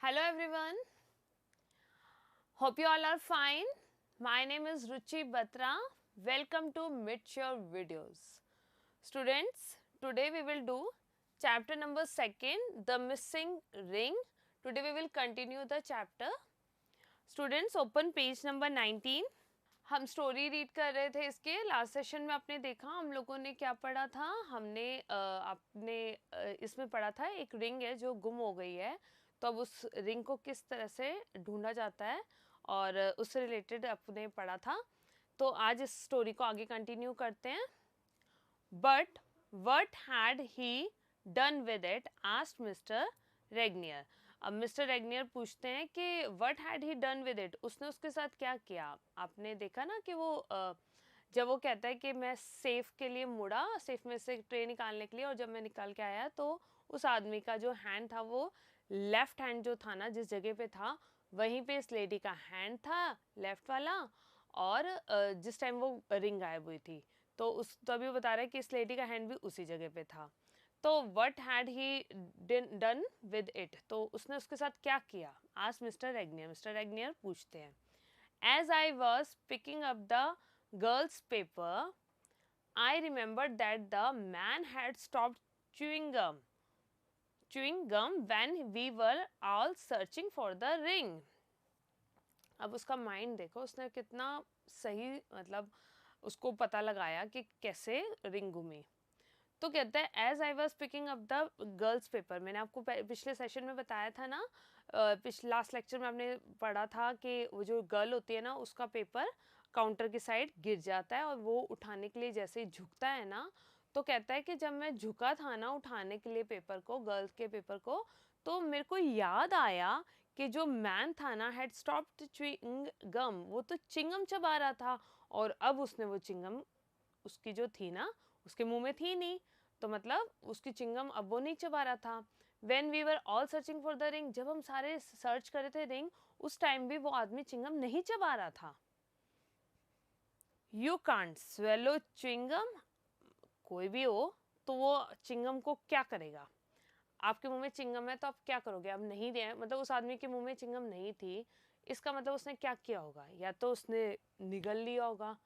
Hello everyone. Hope you all are fine. My name is Ruchi Batra. Welcome to Mature Videos. Students, today we will do chapter number 2, The Missing Ring. Today we will continue the chapter. Students, open page number 19. हम story read कर रहे थे इसके last session में आपने देखा हम लोगों ने क्या पढ़ा था हमने आपने इसमें पढ़ा था एक रिंग है जो गुम हो गई है तो अब उस रिंग को किस तरह से ढूंढा जाता है और उससे रिलेटेड आपने पढ़ा था तो आज इस स्टोरी को आगे कंटिन्यू करते हैं but what had he done with it asked mister Regnier अब मिस्टर रेगनियर पूछते हैं कि what had he done with it उसने उसके साथ क्या किया आपने देखा ना कि वो जब वो कहता है कि मैं सेफ के लिए मुड़ा सेफ में से ट्रे निकालने के लिए और जब मैं निकाल के आया तो उस आदमी का जो हैंड था वो लेफ्ट हैंड जो था ना जिस जगह पे था वहीं पे इस लेडी का हैंड था लेफ्ट वाला और जिस टाइम वो रिंग गायब हुई थी तो उस तो अभी वो बता रहा है कि इस लेडी का हैंड भी उसी जगह पे था तो what had he done with it तो उसने उसके साथ क्या किया आज मिस्टर रेगनियर पूछते हैं as I was picking up the girl's paper I remember that the man had stopped chewing gum when we were all searching for the ring अब उसका माइंड देखो उसने कितना सही मतलब उसको पता लगाया कि कैसे रिंग घूमी तो कहता है as I was picking up the girl's paper मैंने आपको पिछले सेशन में बताया था ना लास्ट लेक्चर में आपने पढ़ा था कि वो जो गर्ल होती है ना उसका पेपर काउंटर की साइड गिर जाता है और वो उठाने के लिए जैसे ही झुकता है ना तो कहता है कि जब मैं झुका था ना उठाने के लिए पेपर को गर्ल्स के पेपर को तो मेरे को याद आया कि जो मैन था ना हैड स्टॉप्ड च्यूइंग गम वो तो चिंगम चबा रहा था और अब उसने वो चिंगम उसकी जो थी ना उसके मुंह में थी नहीं तो मतलब उसकी चिंगम अब वो नहीं चबा रहा था when we were all searching for the ring जब हम सारे सर्च कर रहे थे रिंग उस टाइम भी वो आदमी चिंगम नहीं चबा रहा था यू कांट स्वेलो चिंगम कोई भी हो तो वो चिंगम को क्या करेगा आपके मुंह में चिंगम है तो आप क्या करोगे अब नहीं दिया मतलब उस आदमी के मुंह में चिंगम नहीं थी इसका मतलब उसने क्या किया होगा या तो उसने निगल लिया होगा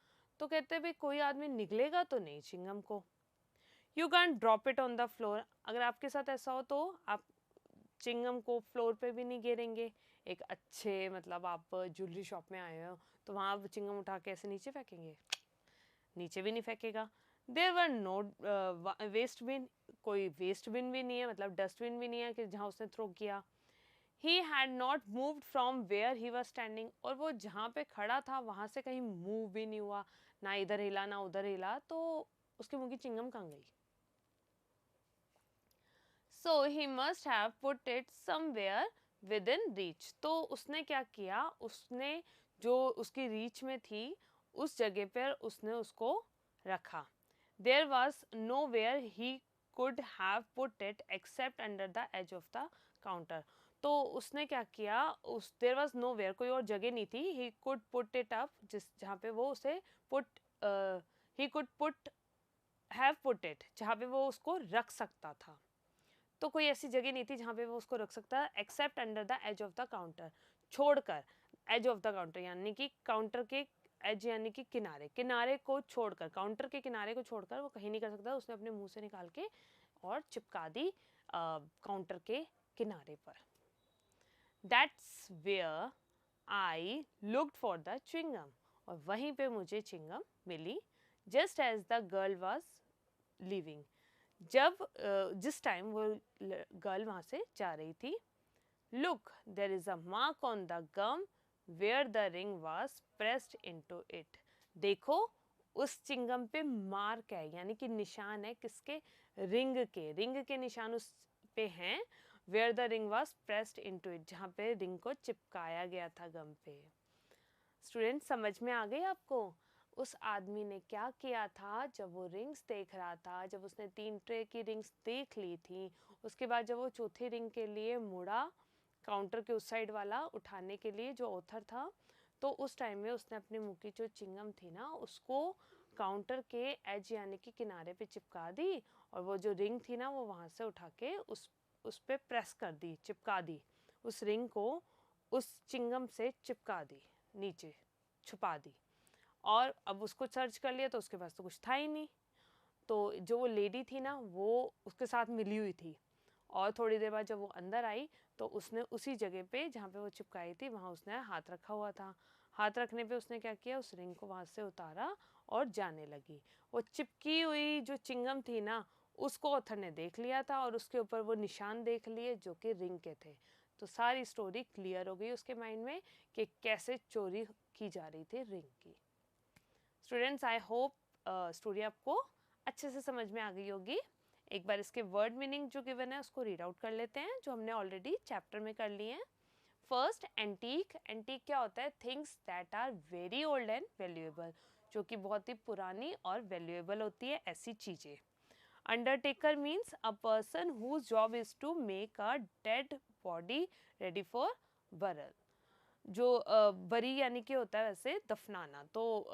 तो कहते हैं भाई कोई आदमी निगलेगा तो नहीं चिंगम को you can drop it on the floor अगर आपके साथ ऐसा हो तो आप चिंगम को फ्लोर पे भी नहीं गिरेंगे एक अच्छे मतलब आप ज्वेलरी शॉप में आए हो तो वहाँ आप चिंगम उठा के ऐसे नीचे फेंकेंगे नीचे भी नहीं फेंकेगा there were no waste bin कोई वेस्ट बिन भी नहीं है मतलब डस्टबिन भी नहीं है कि जहाँ उसने थ्रो किया he had not moved from where he was standing और वो जहाँ पे खड़ा था वहाँ से कहीं मूव भी नहीं हुआ ना इधर हिला ना उधर हिला तो उसके मुंह की चिंगम कहाँ गई so he must have put it somewhere within reach तो उसने क्या किया उसने जो उसकी रीच में थी उस जगह पर उसने उसको रखा there was nowhere he could have put it except under the edge of the counter तो उसने क्या किया उस देयर वॉज नो वेयर कोई और जगह नहीं थी he could put it up जिस जहाँ पे वो उसे put he could put have put it जहाँ पे वो उसको रख सकता था तो कोई ऐसी जगह नहीं थी जहाँ पे वो उसको रख सकता except under the edge of the counter छोड़कर एज ऑफ द काउंटर यानी कि काउंटर के एज यानी कि किनारे किनारे को छोड़कर काउंटर के किनारे को छोड़कर वो कहीं नहीं कर सकता उसने अपने मुंह से निकाल के और चिपका दी काउंटर के किनारे पर that's where I looked for the chewing gum और वहीं पे मुझे चिंगम मिली just as the girl was leaving जब जिस टाइम वो गर्ल वहाँ से जा रही थी look there is a mark on the gum where the ring was pressed into it देखो उस चिंगम पे मार्क है यानी कि निशान है किसके रिंग के निशान उस पे हैं where the ring was pressed into it जहाँ पे रिंग को चिपकाया गया था गम पे स्टूडेंट समझ में आ गई आपको उस आदमी ने क्या किया था जब वो रिंग्स देख रहा था जब उसने 3 ट्रे की रिंग्स देख ली थी उसके बाद जब वो चौथी रिंग के लिए मुड़ा काउंटर के उस साइड वाला उठाने के लिए जो ऑथर था तो उस टाइम में उसने अपने मुंह की जो चिंगम थी ना उसको काउंटर के एज यानी कि किनारे पे चिपका दी और वो जो रिंग थी ना वो वहाँ से उठा के उस पर प्रेस कर दी चिपका दी उस रिंग को उस चिंगम से चिपका दी, नीचे छुपा दी, और अब उसको सर्च कर लिया तो उसके पास तो कुछ था ही नहीं। तो जो वो लेडी थी ना वो उसके साथ मिली हुई थी, और थोड़ी देर बाद जब वो अंदर आई तो उसने उसी जगह पे जहाँ पे वो चिपकाई थी वहाँ उसने हाथ रखा हुआ था। हाथ रखने पे उसने क्या किया, उस रिंग को वहाँ से उतारा और जाने लगी। वो चिपकी हुई जो चिंगम थी ना उसको ऑथर ने देख लिया था और उसके ऊपर वो निशान देख लिए जो कि रिंग के थे। तो सारी स्टोरी क्लियर हो गई उसके माइंड में कि कैसे चोरी की जा रही थी रिंग की। स्टूडेंट्स, आई होप स्टोरी आपको अच्छे से समझ में आ गई होगी। एक बार इसके वर्ड मीनिंग जो गिवन है उसको रीड आउट कर लेते हैं, जो हमने ऑलरेडी चैप्टर में कर लिए हैं। First, antique. एंटीक क्या होता है? Things that are very old and valuable, जो कि बहुत ही पुरानी और वैल्यूएबल होती है ऐसी चीज़ें। Undertaker means a person whose job is to make a dead body ready for burial. जो बरी यानी कि होता है वैसे दफनाना, तो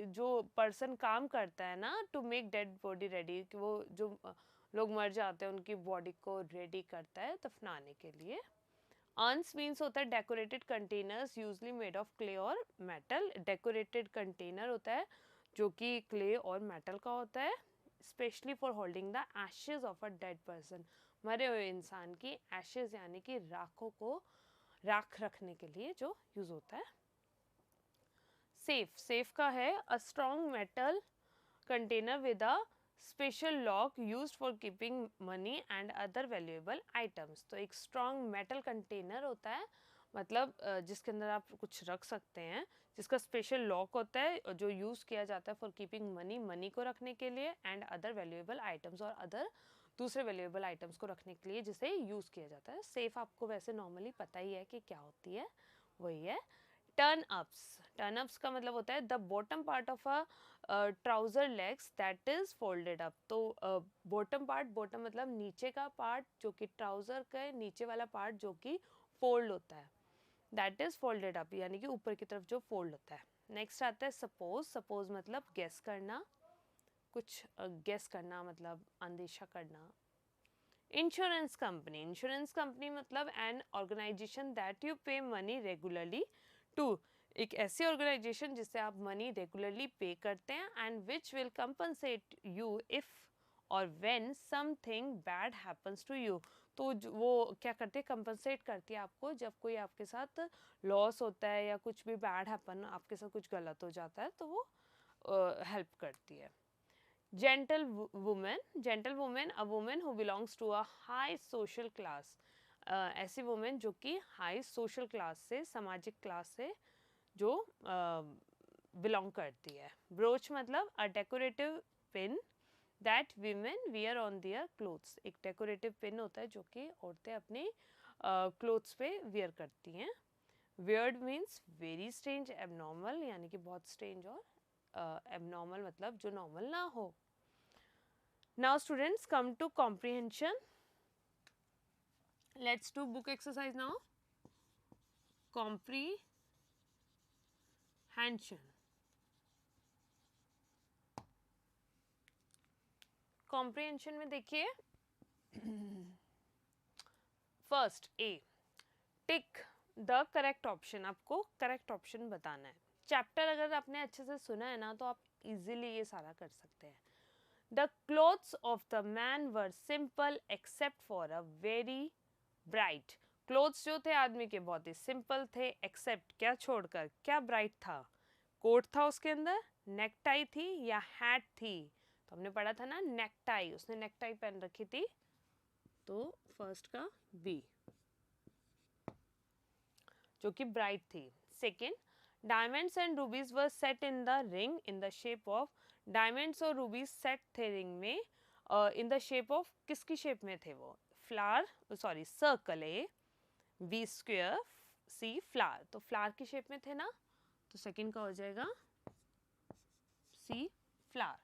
जो पर्सन काम करता है ना to make dead body ready, कि वो जो लोग मर जाते हैं उनकी बॉडी को रेडी करता है दफनाने के लिए। अर्न्स मीन्स होता है decorated containers usually made of clay और मेटल। डेकोरेटेड कंटेनर होता है जो कि क्ले और मेटल का होता है, specially for holding the Ashes of a dead person. मरे हुए इंसान की एशेज यानी कि राखों को राख रखने के लिए जो यूज होता है। सेफ, सेफ का है a strong metal container with a special lock used for keeping money and other valuable items. तो एक स्ट्रॉन्ग मेटल कंटेनर होता है, मतलब जिसके अंदर आप कुछ रख सकते हैं, जिसका स्पेशल लॉक होता है जो यूज़ किया जाता है फॉर कीपिंग मनी, मनी को रखने के लिए, एंड अदर वैल्यूएबल आइटम्स, और अदर दूसरे वैल्यूएबल आइटम्स को रखने के लिए जिसे यूज़ किया जाता है। सेफ आपको वैसे नॉर्मली पता ही है कि क्या होती है, वही है। टर्न अप्स, टर्न अप्स का मतलब होता है the bottom part of a trouser legs that is folded up. तो बॉटम पार्ट, बॉटम मतलब नीचे का पार्ट जो कि ट्राउजर का नीचे वाला पार्ट जो कि फोल्ड होता है, दैट इज फोल्डेड अप, यानी कि ऊपर की तरफ जो फोल्ड होता है। नेक्स्ट आता है सपोज। सपोज मतलब गेस करना, कुछ गेस करना मतलब अंदेशा करना। इंश्योरेंस कंपनी, इंश्योरेंस कंपनी मतलब एन ऑर्गेनाइजेशन दैट यू पे मनी रेगुलरली टू, एक ऐसी ऑर्गेनाइजेशन जिससे आप मनी रेगुलरली पे करते हैं, and which will compensate you if और when something bad happens to you. तो वो क्या करती है, कंपनसेट करती है आपको जब कोई आपके साथ लॉस होता है या कुछ भी बैड हैपन, आपके साथ कुछ गलत हो जाता है तो वो हेल्प करती है। Gentle woman, gentle woman, a woman who belongs to a high social class। ऐसी वुमेन जो कि हाई सोशल क्लास से, सामाजिक क्लास से जो बिलोंग करती है। ब्रोच मतलब a decorative pin that women wear on their clothes. एक डेकोरेटिव पिन होता है जो कि औरतें अपनी क्लोथ्स पे वियर करती हैं। Weird means very strange, abnormal यानी कि बहुत स्ट्रेंज, और एबनॉर्मल मतलब जो नॉर्मल ना हो। Now students, come to comprehension. Let's do book exercise now. Comprehension. Comprehension में देखिए, first A, tick the correct option. आपको करेक्ट ऑप्शन बताना है। चैप्टर अगर आपने अच्छे से सुना है ना तो आप इजीली ये सारा कर सकते हैं। The clothes of the man were simple except for a very bright। Clothes जो थे आदमी के बहुत ही सिंपल थे, एक्सेप्ट क्या छोड़कर, क्या ब्राइट था, कोट था उसके अंदर, नेकटाई थी या हैट थी। तो हमने पढ़ा था ना नेकटाई, उसने नेकटाई पहन रखी थी, तो फर्स्ट का बी जो कि ब्राइट थी। Second, diamonds and rubies were set in the ring in the shape of, diamonds और रूबीज सेट थे रिंग में इन द शेप ऑफ, किसकी शेप में थे वो, flower, sorry circle A, B square, C flower. तो flower की shape में थे ना, तो सेकंड का हो जाएगा C flower.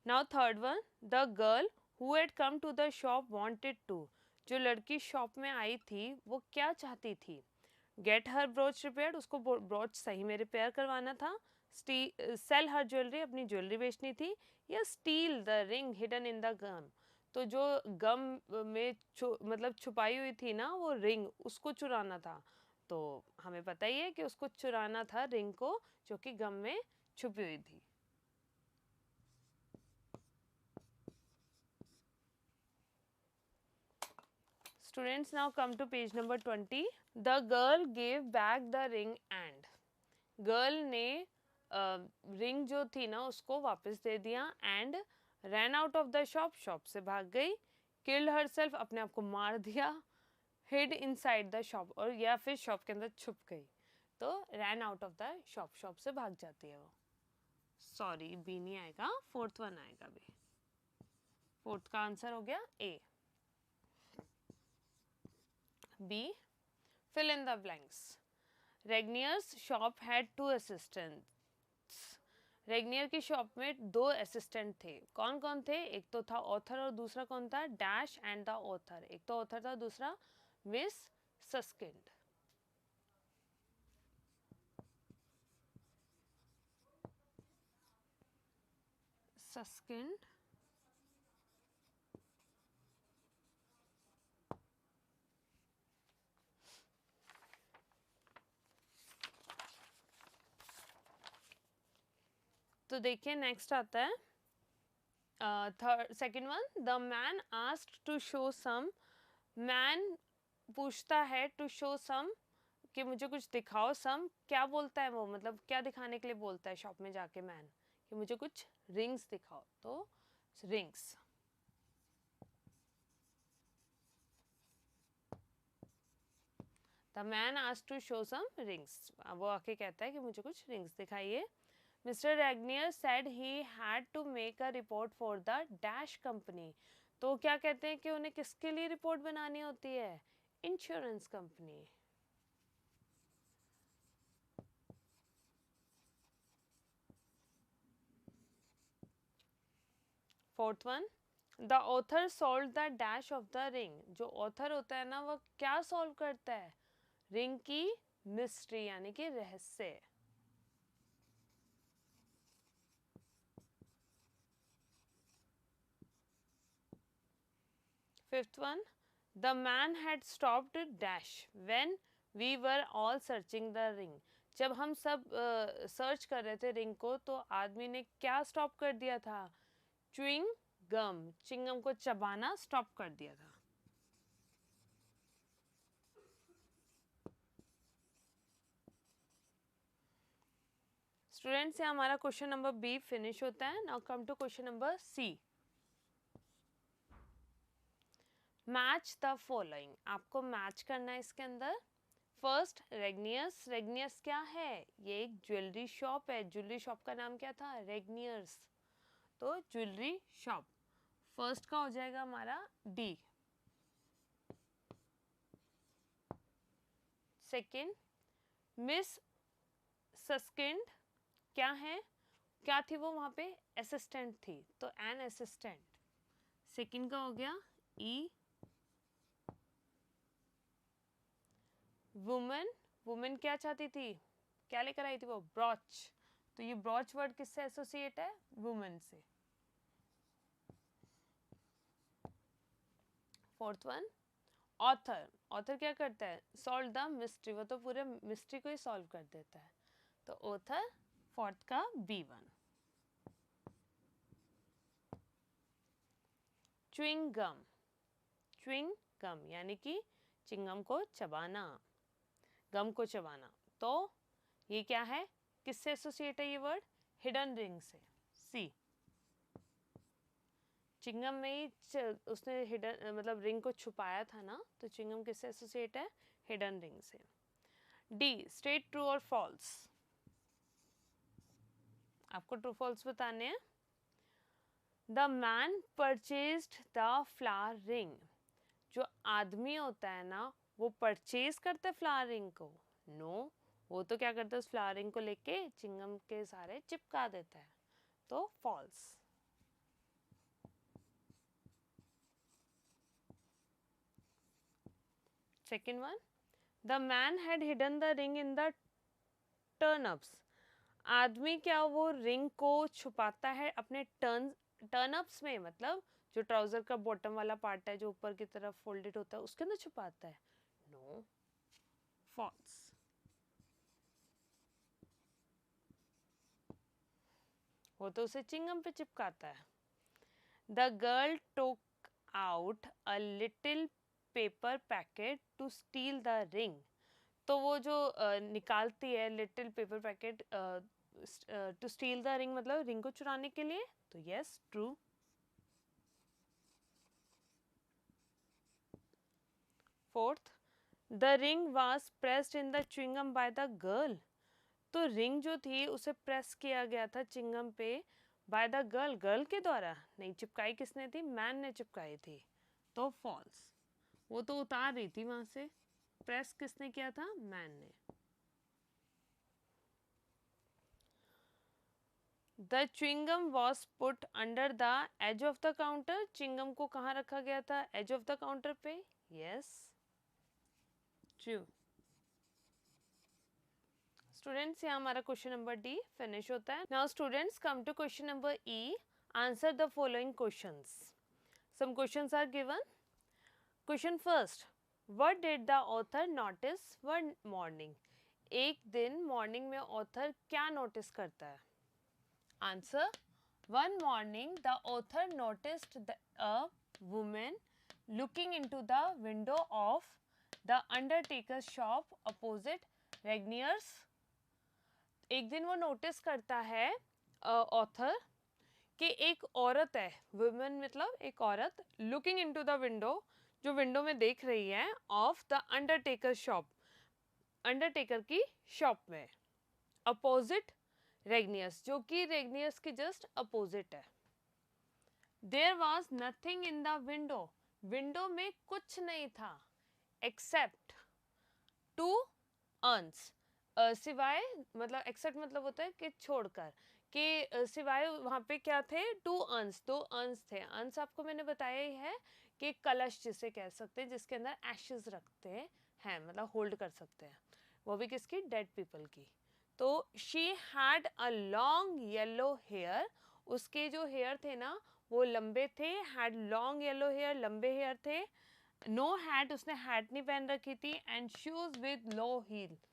Now third one, the girl who had come to the shop wanted to, जो लड़की शॉप में आई थी वो क्या चाहती थी, गेट हर ब्रोच रिपेयर्ड, उसको ब्रोच सही में रिपेयर करवाना था, सेल हर ज्वेलरी, अपनी ज्वेलरी बेचनी थी, या steal the ring hidden in the gum, तो जो गम में मतलब छुपाई हुई थी ना वो रिंग, उसको चुराना था। तो हमें पता ही है कि उसको चुराना था रिंग को, जो कि गम में छुपी हुई थी। Students, now come to page number 20. The girl gave back the ring and girl ने रिंग जो थी ना उसको वापस दे दिया and ran out of the shop, shop से भाग गई। किल्ड हरसेल्फ, अपने आप को मार दिया। हिड इनसाइड द शॉप, और या फिर शॉप के अंदर छुप गई। तो ran out of the shop, shop से भाग जाती है वो। सॉरी, बी नहीं आएगा, फोर्थ वन आएगा बी। फोर्थ का आंसर हो गया A. B, fill in the blanks. Regnier's shop had 2 assistants. Regnier की शॉप में 2 असिस्टेंट थे। कौन कौन थे? एक तो था ऑथर और दूसरा कौन था? Dash and the author. एक तो ऑथर था, दूसरा मिस सस्किंड। सस्किंड तो देखिए नेक्स्ट आता है third, second one. The man asked to show some. Man पूछता है टू शो सम, कि मुझे कुछ दिखाओ। सम क्या बोलता है वो, मतलब क्या दिखाने के लिए बोलता है शॉप में जाके मैन, कि मुझे कुछ रिंग्स दिखाओ। तो rings. The man asked to show some rings, वो आके कहता है कि मुझे कुछ रिंग्स दिखाइए। Mister Regnier said he had to make a report for the dash company. तो क्या कहते हैं कि उन्हें किसके लिए रिपोर्ट बनानी होती है? Insurance company. Fourth one. The author solve the dash of the ring. जो ऑथर होता है ना वो क्या सॉल्व करता है? रिंग की मिस्ट्री, यानी कि रहस्य। Fifth one. The man had stopped dash when we were all searching the ring. जब हम सब सर्च कर रहे थे रिंग को, तो आदमी ने क्या स्टॉप कर दिया था? च्युइंग गम, चिंगम को चबाना स्टॉप कर दिया था। स्टूडेंट्स, यहाँ हमारा क्वेश्चन नंबर बी फिनिश होता है। Now come to question number C. Match the following, आपको मैच करना है इसके अंदर। फर्स्ट, रेगनियर्स। रेगनियर्स क्या है? ये एक ज्वेलरी शॉप है। ज्वेलरी शॉप का नाम क्या था? रेगनियर्स। तो ज्वेलरी शॉप, फर्स्ट का हो जाएगा हमारा डी। सेकंड, मिस सस्किंड क्या है? क्या थी वो वहां पे? असिस्टेंट थी, तो एन असिस्टेंट। सेकंड का हो गया ई। वुमेन, वुमेन क्या चाहती थी? क्या लेकर आई थी वो? ब्रॉच। तो ये ब्रॉच वर्ड किससे एसोसिएट है? वुमेन से। Fourth one, author. ऑथर क्या करता है? सॉल्व द मिस्ट्री, वो तो पूरे मिस्ट्री को ही सॉल्व कर देता है। तो ऑथर, फोर्थ का B one. Chewing gum. Chewing gum यानी कि चिंगम को चबाना, गम को चबाना। तो ये क्या है? किससे एसोसिएट है ये वर्ड? हिडन रिंग से। सी। चिंगम में ही उसने हिडन मतलब रिंग को छुपाया था ना, तो चिंगम किससे एसोसिएट है? हिडन रिंग से। डी, स्टेट ट्रू और फॉल्स। आपको ट्रू फॉल्स बताने हैं। The man purchased the flower ring. जो आदमी होता है ना वो परचेज करता है फ्लावर रिंग को? नो, वो तो क्या करता है, उस फ्लावर रिंग को लेके चिंगम के सारे चिपका देता है। तो false. Second one, the man had hidden the ring in the turnups. आदमी क्या वो रिंग को छुपाता है अपने टर्नअप्स में, मतलब जो ट्राउजर का बॉटम वाला पार्ट है जो ऊपर की तरफ फोल्डेड होता है उसके अंदर छुपाता है? No, false. वो तो उसे चिंगम पे चिपकाता है। The girl took out a little paper packet to steal the ring. तो वो जो निकालती है little paper packet to steal the ring, मतलब रिंग को चुराने के लिए। तो yes, true. Fourth, the ring was pressed in the chewing gum by the girl. तो रिंग जो थी उसे प्रेस किया गया था चिंगम पे बाय द गर्ल, गर्ल के द्वारा नहीं। चिपकाई किसने थी? मैन ने चिपकाई थी। तो फॉल्स, वो तो उतार रही थी वहां से। प्रेस किसने किया था? मैन ने। The chewing gum was put under the edge of the counter. चिंगम को कहाँ रखा गया था? एज ऑफ द काउंटर पे। Yes, true. स्टूडेंट्स, यहाँ हमारा क्वेश्चन नंबर डी फिनिश होता है। Now students, come to question number E. Answer the following questions. Some questions are given. Question first, what did the author notice one morning. एक दिन morning में author क्या notice करता है? Answer, one morning the author noticed a woman looking into the window of the undertaker shop opposite Regnier's. एक दिन वो notice करता है ऑथर कि एक औरत है, वुमेन मतलब एक औरत, लुकिंग इनटू द विंडो, जो विंडो में देख रही है, of the undertaker shop, undertaker की शॉप में, अपोजिट रेगनियर्स, जो कि रेगनियर्स की जस्ट अपोजिट है। There was nothing in the window, window में कुछ नहीं था, एक्सेप्ट टू अर्न्स, सिवाय, मतलब एक्सेप्ट मतलब होता है कि छोड़कर, कि सिवाय वहाँ पे क्या थे? टू अर्न्स, दो अर्न्स थे। अर्न्स आपको मैंने बताया ही है कि कलश जिसे कह सकते हैं, जिसके अंदर एशेस रखते हैं, मतलब होल्ड कर सकते हैं, वो भी किसकी? डेड पीपल की। तो she had a long yellow hair, उसके जो हेयर थे ना वो लंबे थे, हैड लॉन्ग येलो हेयर, लंबे हेयर थे। नो हैट, उसने हैट नहीं पहन रखी थी। And shoes with low heels,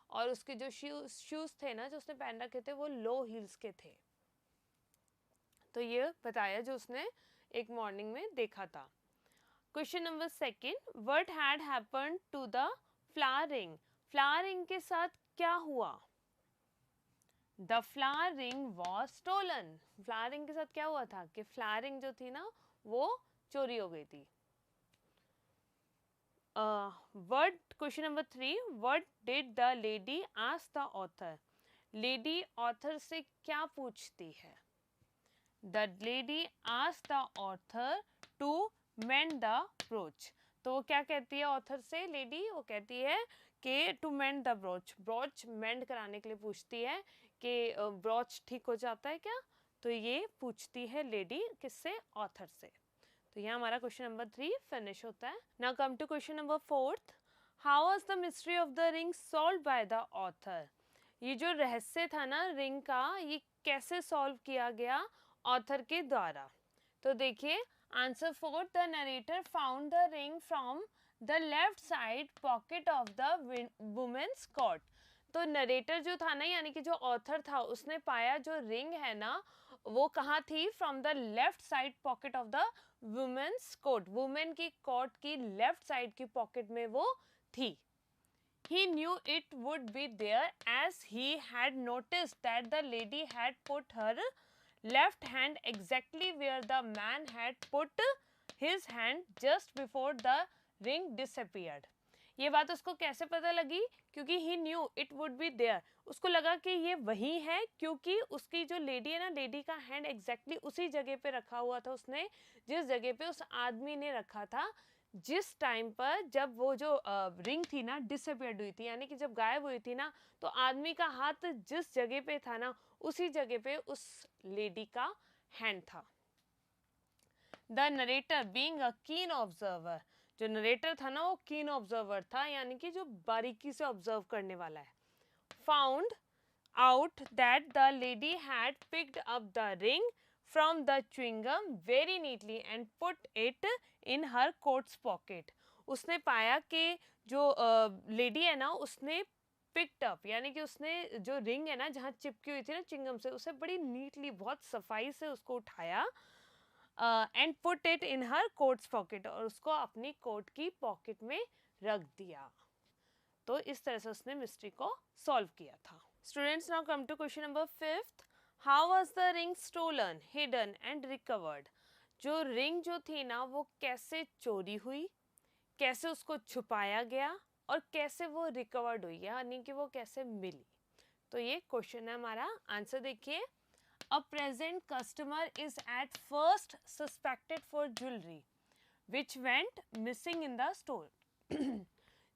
और उसके जो शूज थे ना जो उसने पहन रखे थे वो लो हील्स के थे। तो ये बताया जो उसने एक मॉर्निंग में देखा था। Question number second, what had happened to the flower ring. Flower ring के साथ क्या हुआ? The flower ring was stolen. Flower ring के साथ क्या हुआ था? कि फ्लावर रिंग जो थी ना वो चोरी हो गई थी। Word question number 3, what did the lady ask the author. Lady author से क्या पूछती है? The lady ask the author to mend the brooch. तो वो क्या कहती है ऑथर से? लेडी वो कहती है कि to mend the brooch, brooch mend कराने के लिए पूछती है कि ब्रोच ठीक हो जाता है क्या। तो ये पूछती है लेडी किससे? ऑथर से। तो यहाँ हमारा क्वेश्चन नंबर 3 फिनिश होता है। Now come to question number 4, how was the mystery of the ring solve by the author. ये जो रहस्य था ना रिंग का, ये कैसे सॉल्व किया गया ऑथर के द्वारा? तो देखिए, answer 4, the narrator found the ring from the left side pocket of the women's coat. तो नरेटर जो था ना, यानी कि जो ऑथर था, उसने पाया जो रिंग है ना वो कहाँ थी? From the left side pocket of the women's coat, women की कोट की लेफ्ट साइड की पॉकेट में वो थी। He knew it would be there as he had noticed that the lady had put her left hand exactly where the man had put his hand just before the ring disappeared. ये बात उसको कैसे पता लगी? क्योंकि he knew it would be there, उसको लगा कि ये वही है, क्योंकि उसकी जो लेडी है ना, लेडी का हैंड एग्जैक्टली उसी जगह पे रखा हुआ था, उसने जिस जगह पे उस आदमी ने रखा था जिस टाइम पर जब वो जो रिंग थी ना डिसअपियर्ड हुई थी, यानी कि जब गायब हुई थी ना, तो आदमी का हाथ जिस जगह पे था ना उसी जगह पे उस लेडी का हैंड था। द नरेटर बीइंग अ कीन ऑब्जर्वर, जो नरेटर था ना वो कीन ऑब्जर्वर था, यानी कि जो बारीकी से ऑब्जर्व करने वाला है। Found out that the lady had picked up the ring from the chewing gum very neatly and put it in her coat's pocket. उसने पाया कि जो लेडी है ना उसने पिक्ड अप यानी कि उसने जो रिंग है ना जहाँ चिपकी हुई थी ना चिंगम से उसे बड़ी नीटली बहुत सफाई से उसको उठाया and put it in her quotes pocket और उसको अपनी कोट की पॉकेट में रख दिया. तो इस तरह से उसने मिस्ट्री को सॉल्व किया था. Students now come to question number 5th. How was the ring stolen, hidden and recovered? जो रिंग जो थी ना वो कैसे चोरी हुई, कैसे उसको छुपाया गया और कैसे वो रिकवर्ड हुई यानी कि वो कैसे मिली. तो ये क्वेश्चन है हमारा. आंसर देखिए. A present customer is at first suspected for jewellery which went missing in the store.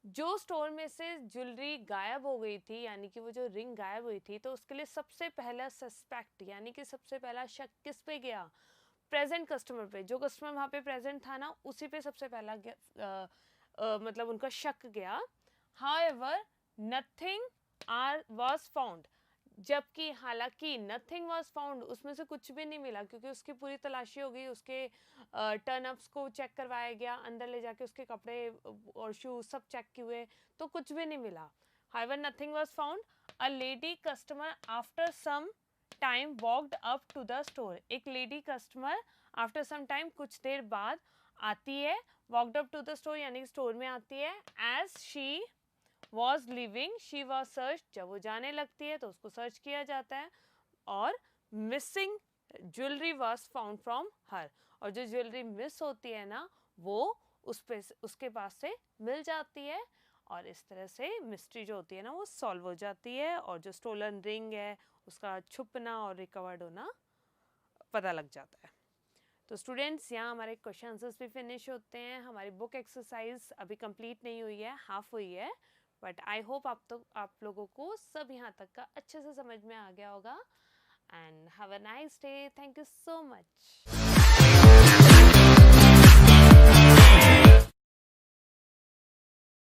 जो स्टोर में से ज्वेलरी गायब हो गई थी यानी कि वो जो रिंग गायब हुई थी तो उसके लिए सबसे पहला सस्पेक्ट यानी कि सबसे पहला शक किस पे गया? प्रेजेंट कस्टमर पे. जो कस्टमर वहाँ पे प्रेजेंट था ना उसी पे सबसे पहला मतलब उनका शक गया. However, nothing was found. जबकि हालांकि नथिंग वॉज फाउंड उसमें से कुछ भी नहीं मिला क्योंकि उसकी पूरी तलाशी हो गई. उसके टर्नअप्स को चेक करवाया गया, अंदर ले जाके उसके कपड़े और शूज सब चेक किए तो कुछ भी नहीं मिला. However, nothing was found. A lady customer after some time walked up to the store. एक lady customer after some time कुछ देर बाद आती है. walked up to the store यानी स्टोर में आती है. as she was leaving she was searched. जब वो जाने लगती है तो उसको सर्च किया जाता है और missing jewelry was found from her. और जो ज्वेलरी मिस होती है ना वो उसके पास से मिल जाती है और इस तरह से मिस्ट्री जो होती है ना वो सॉल्व हो जाती है और जो स्टोलन रिंग है उसका छुपना और रिकवर्ड होना पता लग जाता है. तो स्टूडेंट्स यहाँ हमारे क्वेश्चन आंसर्स भी फिनिश होते हैं. हमारी बुक एक्सरसाइज अभी कंप्लीट नहीं हुई है, हाफ हुई है. बट आई होप आप लोगों को सब यहाँ तक का अच्छे से समझ में आ गया होगा. And have a nice day. Thank you so much.